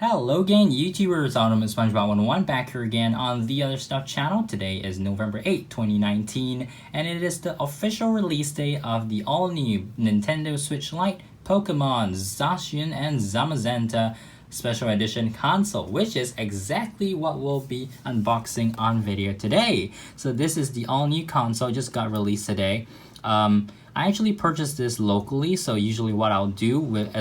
Hello gang, YouTubers, Autumn SpongeBob 101 back here again on the Other Stuff channel. Today is November 8, 2019, and it is the official release day of the all-new Nintendo Switch Lite Pokemon Zacian and Zamazenta Special Edition console, which is exactly what we'll be unboxing on video today. So this is the all-new console, just got released today. I actually purchased this locally, so usually what I'll do what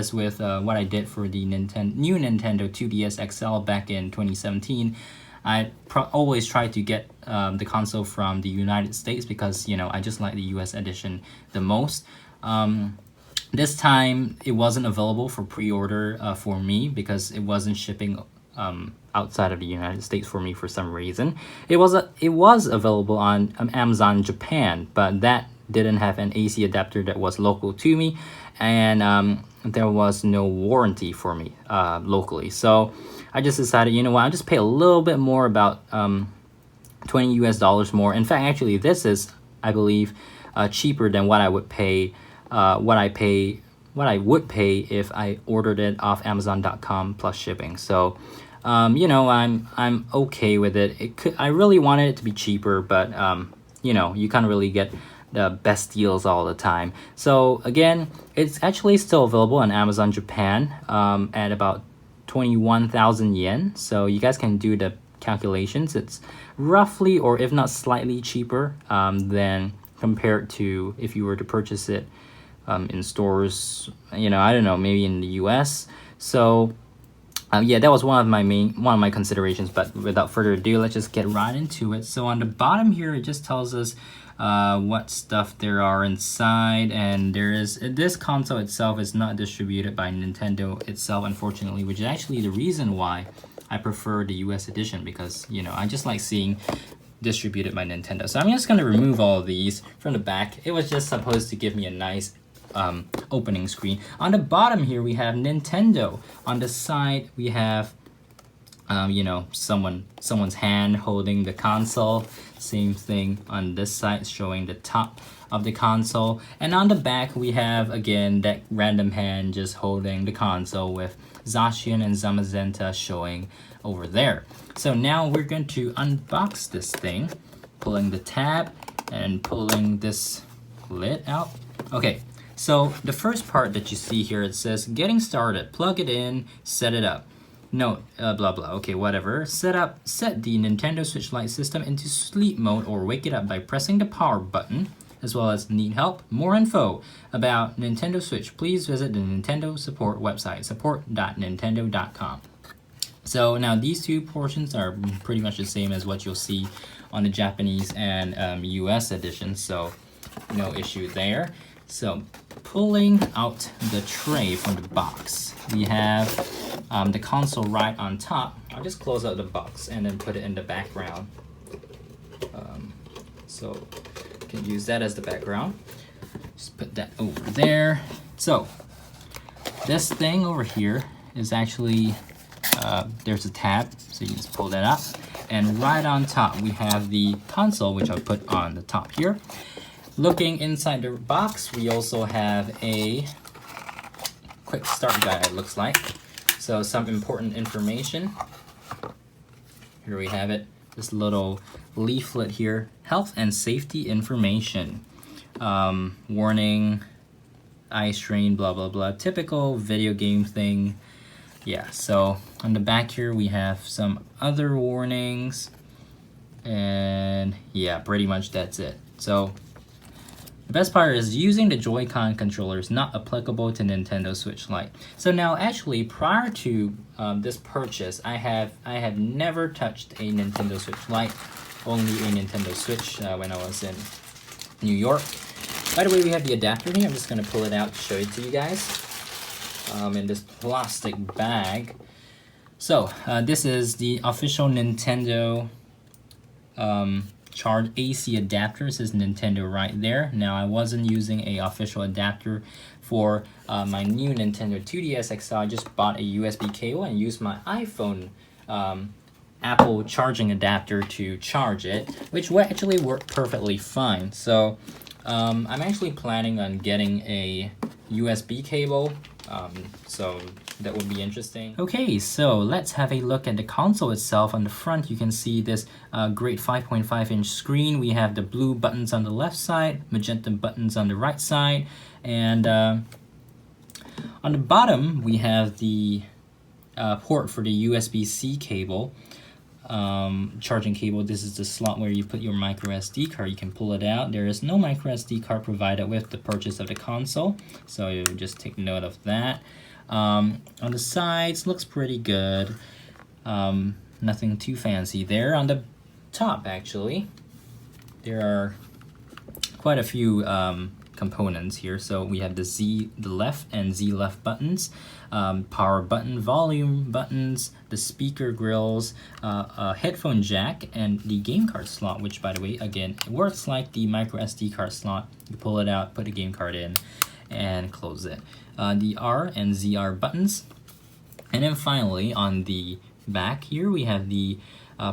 I did for the new Nintendo 2DS XL back in 2017, I always try to get the console from the United States because, you know, I just like the US edition the most. This time it wasn't available for pre-order for me because it wasn't shipping outside of the United States for me for some reason. It was available on Amazon Japan, but that didn't have an AC adapter that was local to me, and there was no warranty for me locally. So I just decided, you know what, I'll just pay a little bit more, about $20 US more. In fact, actually, this is, I believe, cheaper than what I would pay what I would pay if I ordered it off Amazon.com plus shipping. So you know, I'm okay with it. I really wanted it to be cheaper, but you know, you can't really get the best deals all the time. So again, it's actually still available on Amazon Japan at about 21,000 yen. So you guys can do the calculations. It's roughly, or if not slightly cheaper than compared to if you were to purchase it in stores, you know, I don't know, maybe in the US. So yeah, that was one of my considerations. But without further ado, let's just get right into it. So on the bottom here, it just tells us what stuff there are inside, and this console itself is not distributed by Nintendo itself, unfortunately, which is actually the reason why I prefer the US edition, because, you know, I just like seeing distributed by Nintendo. So I'm just going to remove all of these from the back. It was just supposed to give me a nice opening screen. On the bottom here we have Nintendo. On the side we have you know, someone's hand holding the console. Same thing on this side, showing the top of the console. And on the back we have, again, that random hand just holding the console with Zacian and Zamazenta showing over there. So now we're going to unbox this thing, pulling the tab and pulling this lid out. Okay, so the first part that you see here, it says getting started, plug it in, set it up. Note, blah blah, okay, whatever. Set the Nintendo Switch Lite system into sleep mode or wake it up by pressing the power button, as well as need help, more info about Nintendo Switch, please visit the Nintendo support website, support.nintendo.com. So now these two portions are pretty much the same as what you'll see on the Japanese and US edition, so no issue there. So pulling out the tray from the box, we have the console right on top. I'll just close out the box and then put it in the background. So you can use that as the background. Just put that over there. So this thing over here is actually, there's a tab, so you can just pull that up. And right on top we have the console, which I'll put on the top here. Looking inside the box, we also have a quick start guide, it looks like. So some important information. Here we have it, this little leaflet here. Health and safety information. Warning, eye strain, blah blah blah. Typical video game thing. Yeah, so on the back here we have some other warnings. And yeah, pretty much that's it. So the best part is using the Joy-Con controller is not applicable to Nintendo Switch Lite. So now, actually, prior to this purchase, I have never touched a Nintendo Switch Lite, only a Nintendo Switch when I was in New York. By the way, we have the adapter here. I'm just going to pull it out to show it to you guys in this plastic bag. So this is the official Nintendo charge AC adapter. It says Nintendo right there. Now I wasn't using a official adapter for my new Nintendo 2DS XL. I just bought a USB cable and used my iPhone Apple charging adapter to charge it, which actually worked perfectly fine. So I'm actually planning on getting a USB cable, so that would be interesting. Okay, so let's have a look at the console itself. On the front, you can see this great 5.5-inch screen. We have the blue buttons on the left side, magenta buttons on the right side, and on the bottom, we have the port for the USB-C cable. Charging cable. This is the slot where you put your micro SD card. You can pull it out. There is no micro SD card provided with the purchase of the console, so you just take note of that. On the sides, looks pretty good. Nothing too fancy there. On the top, actually, there are quite a few components here. So we have the left and Z left buttons, power button, volume buttons, the speaker grills, a headphone jack, and the game card slot, which, by the way, again, it works like the micro SD card slot. You pull it out, put the game card in, and close it. The R and ZR buttons. And then finally, on the back here, we have the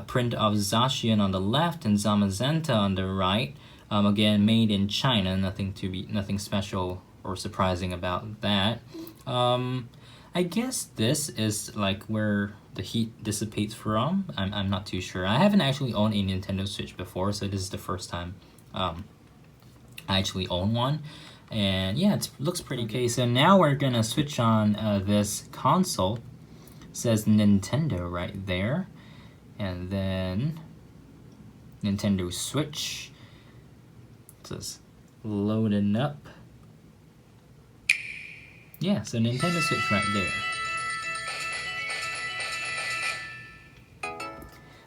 print of Zacian on the left and Zamazenta on the right. Again, made in China. Nothing special or surprising about that. I guess this is like where the heat dissipates from. I'm not too sure. I haven't actually owned a Nintendo Switch before, so this is the first time I actually own one. And yeah, it looks pretty okay. So now we're gonna switch on this console. It says Nintendo right there, and then Nintendo Switch. It says loading up. Yeah, so Nintendo Switch right there.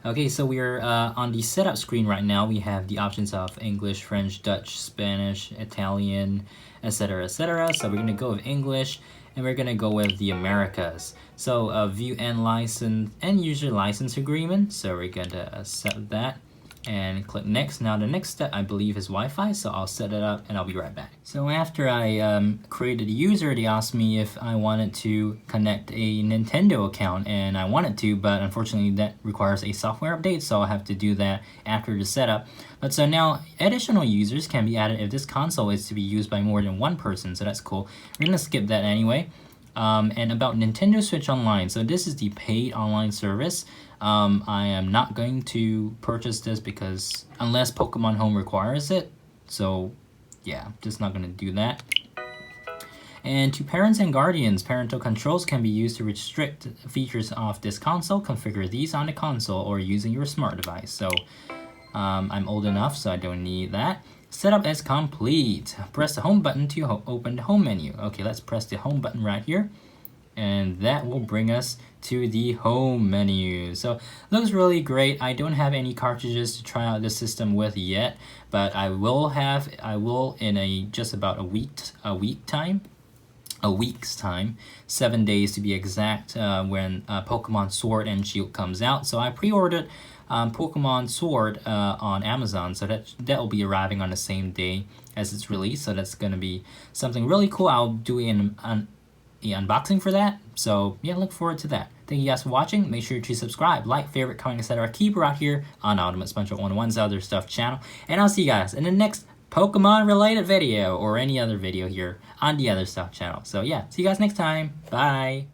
Okay, so we're on the setup screen right now. We have the options of English, French, Dutch, Spanish, Italian, etc., etc. So we're gonna go with English, and we're gonna go with the Americas. So view and license and user license agreement. So we're gonna accept that and click next. Now the next step, I believe, is Wi-Fi, so I'll set it up and I'll be right back. So after I created a user, they asked me if I wanted to connect a Nintendo account, and I wanted to, but unfortunately that requires a software update, so I'll have to do that after the setup. But so now additional users can be added if this console is to be used by more than one person, so that's cool. We're gonna skip that anyway. And about Nintendo Switch Online, so this is the paid online service. I am not going to purchase this because unless Pokemon Home requires it, so yeah, just not going to do that. And to parents and guardians, parental controls can be used to restrict features of this console. Configure these on the console or using your smart device. So I'm old enough, so I don't need that. Setup is complete. Press the home button to open the home menu. Okay, let's press the home button right here, and that will bring us to the home menu. So looks really great. I don't have any cartridges to try out this system with yet, but I will in just about a week's time, 7 days to be exact, when Pokemon Sword and Shield comes out. So I pre-ordered Pokemon Sword on Amazon, so that will be arriving on the same day as it's released. So that's gonna be something really cool. I'll do an unboxing for that. So yeah, look forward to that. Thank you guys for watching. Make sure to subscribe, like, favorite, comment, etc. Keep it out here on Ultimate SpongeBob 101's Other Stuff channel, and I'll see you guys in the next Pokemon related video or any other video here on the Other Stuff channel. So yeah, see you guys next time. Bye.